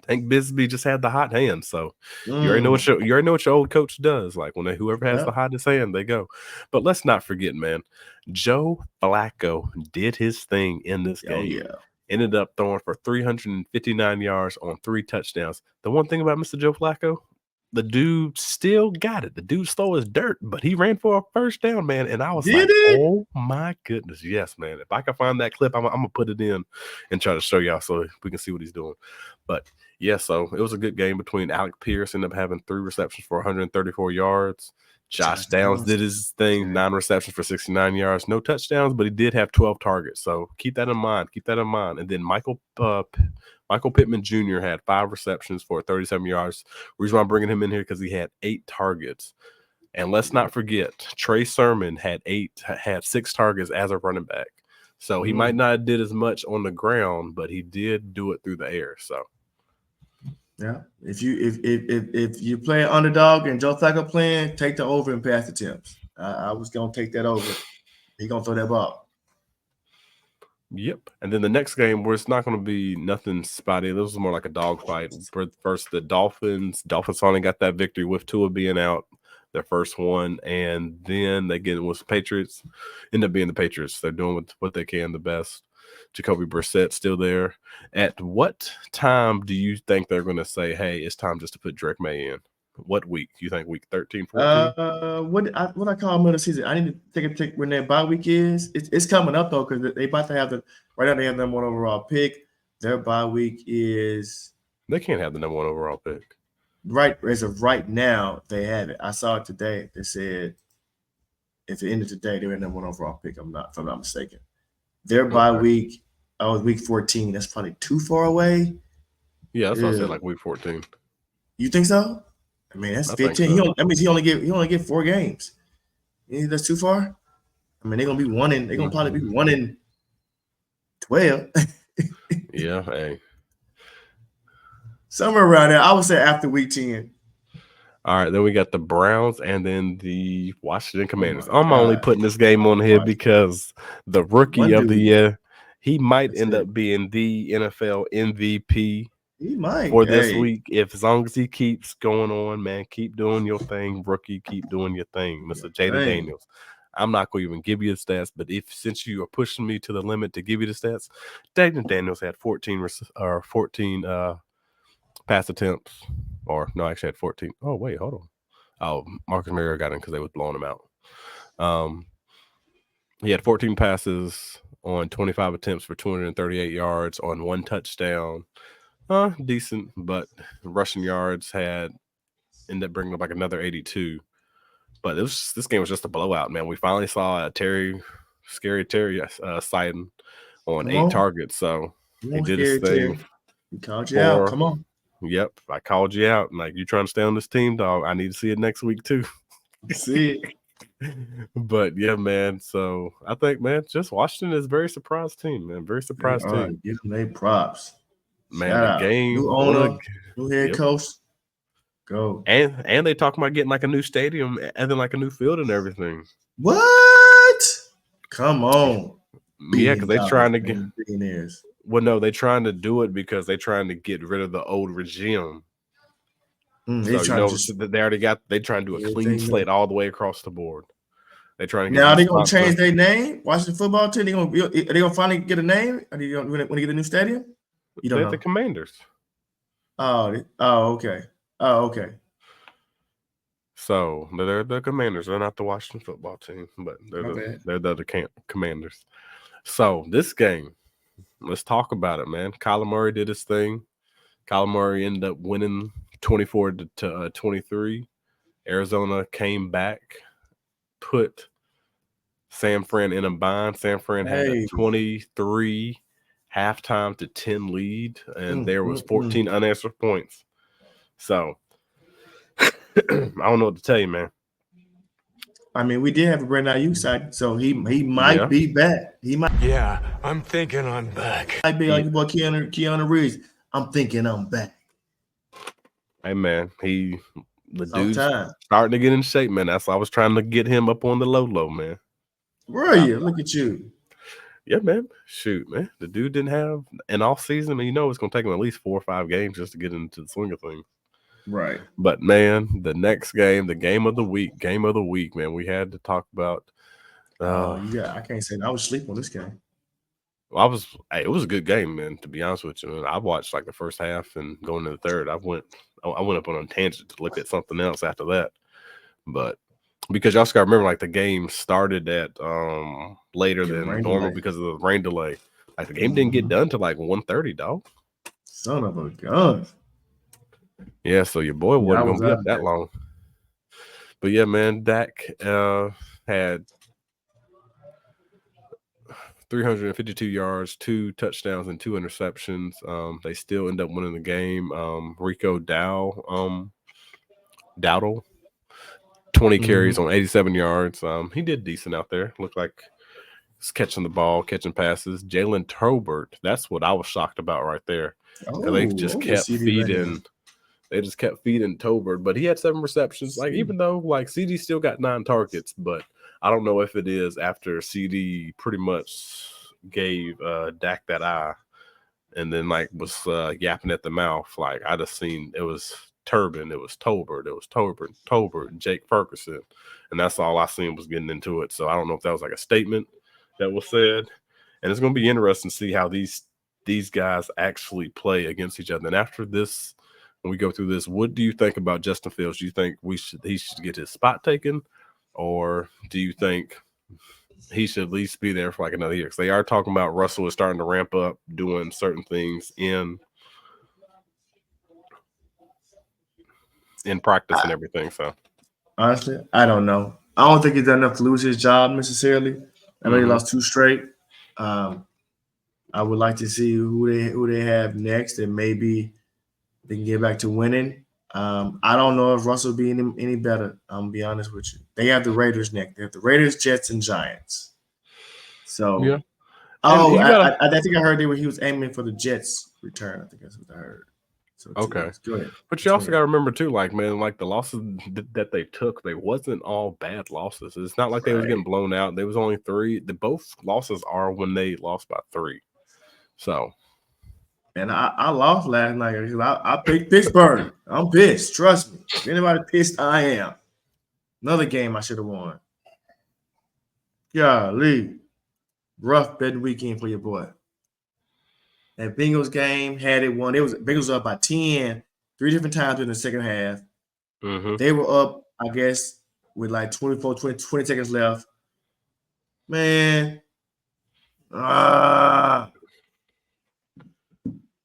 Hank Bisbee just had the hot hand, so you already know what your old coach does. Like when whoever has the hottest hand, they go. But let's not forget, man, Joe Flacco did his thing in this game. Yeah. Ended up throwing for 359 yards on 3 touchdowns. The one thing about Mr. Joe Flacco, the dude still got it. The dude slow as dirt, but he ran for a first down, man. And I was oh my goodness, yes, man. If I can find that clip, I'm gonna put it in and try to show y'all so we can see what he's doing. But yeah, so it was a good game between Alec Pierce ended up having 3 receptions for 134 yards. Josh Downs did his thing, 9 receptions for 69 yards, no touchdowns, but he did have 12 targets. So keep that in mind. And then Michael Pittman Jr. had 5 receptions for 37 yards. The reason why I'm bringing him in here because he had 8 targets. And let's not forget, Trey Sermon had 6 targets as a running back. So he might not have did as much on the ground, but he did do it through the air. So. Yeah, if you play an underdog and Joe Flacco playing, take the over and pass attempts. I was gonna take that over. He gonna throw that ball. Yep. And then the next game where it's not going to be nothing spotty. This was more like a dogfight versus the Dolphins. Dolphins finally got that victory with Tua being out, their first one, and then they get it with Patriots. End up being the Patriots. They're doing what they can the best. Jacoby Brissett still there. At what time do you think they're going to say, hey, it's time just to put Drake May in? What week? You think week 13, 14? What I call middle of the season. I need to take when their bye week is. It's coming up, though, because they about to have right now they have the number 1 overall pick. Their bye week is – They can't have the number 1 overall pick. Right, as of right now, they have it. I saw it today. They said if it ended today, they were number 1 overall pick. If I'm not mistaken. Their bye week, week 14. That's probably too far away. Yeah, that's what I said, like week 14. You think so? I mean, that's 15. So. That means he only get 4 games. You think that's too far? I mean, they're gonna be one in. They're gonna probably be 1 in 12. Yeah, hey. Somewhere around there. I would say after week 10. All right, then we got the Browns and then the Washington Commanders. I'm only putting this game on here because the rookie of the year, he might end up being the NFL MVP. He might for this week, as long as he keeps going on, man. Keep doing your thing, rookie. Keep doing your thing, Mr. Jaden Daniels. I'm not going to even give you the stats, but since you are pushing me to the limit to give you the stats, Jaden Daniels had 14 pass attempts. Or no, actually had 14. Oh, wait, hold on. Oh, Marcus Mariota got in because they was blowing him out. He had 14 passes on 25 attempts for 238 yards on 1 touchdown. Decent, but rushing yards ended up bringing up like another 82. But this game was just a blowout, man. We finally saw a scary Terry sighting on 8 targets. So he did his thing. He called you out. Come on. Yep, I called you out. Like, you trying to stay on this team, dog? I need to see it next week too. See it. But yeah, man. So I think, man, just Washington is a very surprised team, man. Very surprised team. Give them their props. Man, the game, new owner, new head coach. Go. And they talking about getting like a new stadium and then like a new field and everything. What? Come on. Yeah, because they're trying to get billionaires. Well, no, they're trying to do it because they're trying to get rid of the old regime. They're trying to do a clean slate all the way across the board. They're trying to. Now they're gonna change their name. Washington football team. Are they gonna finally get a name? Are they gonna get a new stadium? You don't know. The Commanders. Oh, okay. Oh, okay. So they're the Commanders. They're not the Washington football team, but they're the Commanders. So this game. Let's talk about it, man. Kyler Murray did his thing. Kyler Murray ended up winning 24-23. Arizona came back, put San Fran in a bind. San Fran had a 23 halftime to 10 lead, and there was 14 unanswered points. So I don't know what to tell you, man. I mean, we did have a Brandon Ayuk side, so he might be back. He might. Yeah, I'm thinking I'm back. Might be like your boy Keanu Reeves. I'm thinking I'm back. Hey, man, the dude's starting to get in shape, man. That's why I was trying to get him up on the low, man. Where are you? Look at you. Yeah, man. Shoot, man. The dude didn't have an off season. I mean, it's going to take him at least 4 or 5 games just to get into the swing of things. Right. But, man, the next game, the game of the week, man, we had to talk about. I can't say I was asleep on this game. It was a good game, man, to be honest with you. Man, I watched like the first half and going to the third. I went up on a tangent to look at something else after that. But because y'all got to remember, like the game started at later than normal because of the rain delay. Like the game didn't get done till like 1:30, dog. Son of a gun. Yeah, so your boy wasn't gonna be up that long. But yeah, man, Dak had 352 yards, 2 touchdowns, and 2 interceptions. They still end up winning the game. Rico Dowdle, 20 carries on 87 yards. He did decent out there. Looked like he's catching the ball, catching passes. Jalen Tolbert, that's what I was shocked about right there. They just kept feeding. They just kept feeding Tolbert, but he had 7 receptions. Like even though like CD still got 9 targets, but I don't know if it is after CD pretty much gave Dak that eye, and then like was yapping at the mouth. Like I just seen it was Turbin, it was Tolbert, Jake Ferguson, and that's all I seen was getting into it. So I don't know if that was like a statement that was said, and it's gonna be interesting to see how these guys actually play against each other. And after this, when we go through this, what do you think about Justin Fields? Do you think he should get his spot taken, or do you think he should at least be there for like another year? Because they are talking about Russell is starting to ramp up, doing certain things in practice and everything. So honestly, I don't know. I don't think he's done enough to lose his job necessarily. I know he lost 2 straight. I would like to see who they have next, and maybe they can get back to winning. I don't know if Russell will be any better. I'm gonna be honest with you. They have the Raiders next. They have the Raiders, Jets, and Giants. So, yeah. I think I heard he was aiming for the Jets return. I think that's what I heard. So okay, go ahead. But you also got to remember too, like man, like the losses that they took, they wasn't all bad losses. It's not like they was getting blown out. There was only 3. Both losses are when they lost by 3. So. And I lost last night. I picked Pittsburgh. I'm pissed. Trust me. If anybody pissed, I am. Another game I should have won. Golly. Rough betting weekend for your boy. That Bengals game had it won. Bengals up by 10 3 different times in the second half. They were up, I guess, with like 20 seconds left. Man. I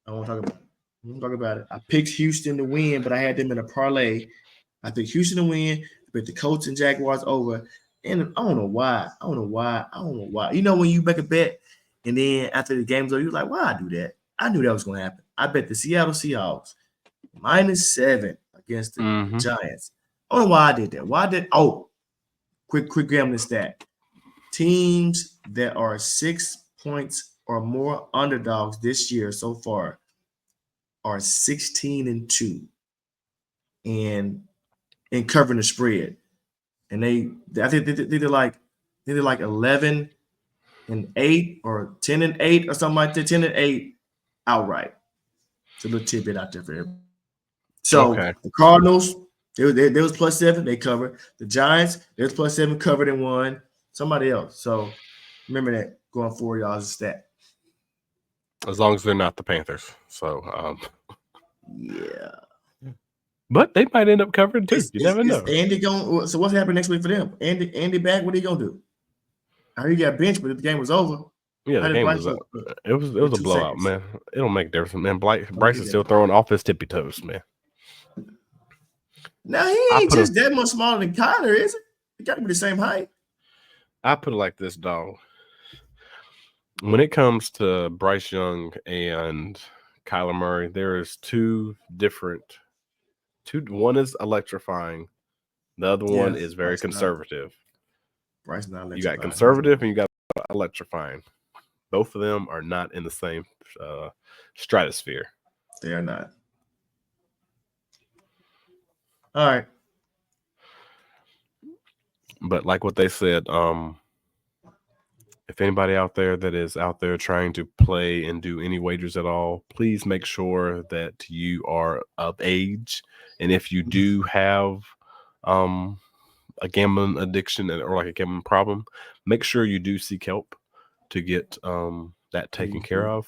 won't talk about it. I picked Houston to win, but I had them in a parlay. I picked Houston to win, but the Colts and Jaguars over. And I don't know why. You know when you make a bet and then after the game's over, you're like, why I do that? I knew that was going to happen. I bet the Seattle Seahawks -7 against the Giants. I don't know why I did that. Quick gambling stat. Teams that are 6 points or more underdogs this year so far are 16-2 and covering the spread. And I think they did like 11-8 or 10-8 or something like that. 10-8 outright. It's a little tidbit out there for everybody. So the Cardinals, they was +7, they covered. The Giants, they was +7, covered and won. Somebody else. So remember that going forward, y'all, is a stat. As long as they're not the Panthers. So yeah. But they might end up covering too. You never know. Andy going? So what's happening next week for them? Andy back? What are you gonna do? I heard he got benched, but the game was over. Yeah, the game was. It was a blowout, man. It don't make a difference, man. Bryce is still throwing off his tippy toes, man. Now he ain't just that much smaller than Kyler, is it? He got to be the same height. I put it like this, dog. When it comes to Bryce Young and Kyler Murray, there is 2 different. One is electrifying. The other one is very conservative. Bryce not electrifying. You got conservative and you got electrifying. Both of them are not in the same stratosphere. They are not. All right. But like what they said, if anybody out there that is out there trying to play and do any wagers at all, please make sure that you are of age. And if you do have a gambling addiction or like a gambling problem, make sure you do seek help to get that taken care of.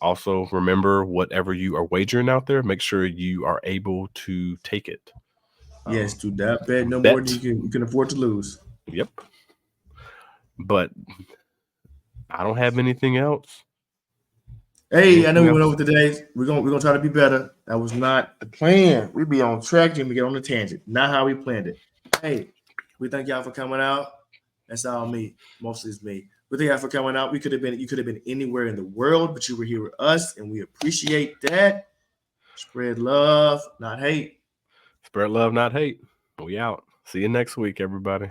Also, remember, whatever you are wagering out there, make sure you are able to take it. Yes, do that bet no more than you can afford to lose. Yep. But I don't have anything else. Hey, I know we went over today. We're gonna try to be better. That was not the plan. We be on track and we get on the tangent. Not how we planned it. Hey, we thank y'all for coming out. That's all me. Mostly it's me. We thank y'all for coming out. You could have been anywhere in the world, but you were here with us, and we appreciate that. Spread love, not hate. Spread love, not hate. We out. See you next week, everybody.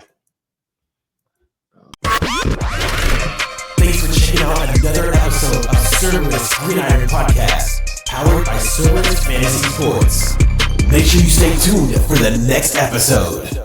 Thanks for checking out another episode of Cerberus Gridiron Podcast, powered by Cerberus Fantasy Sports. Make sure you stay tuned for the next episode.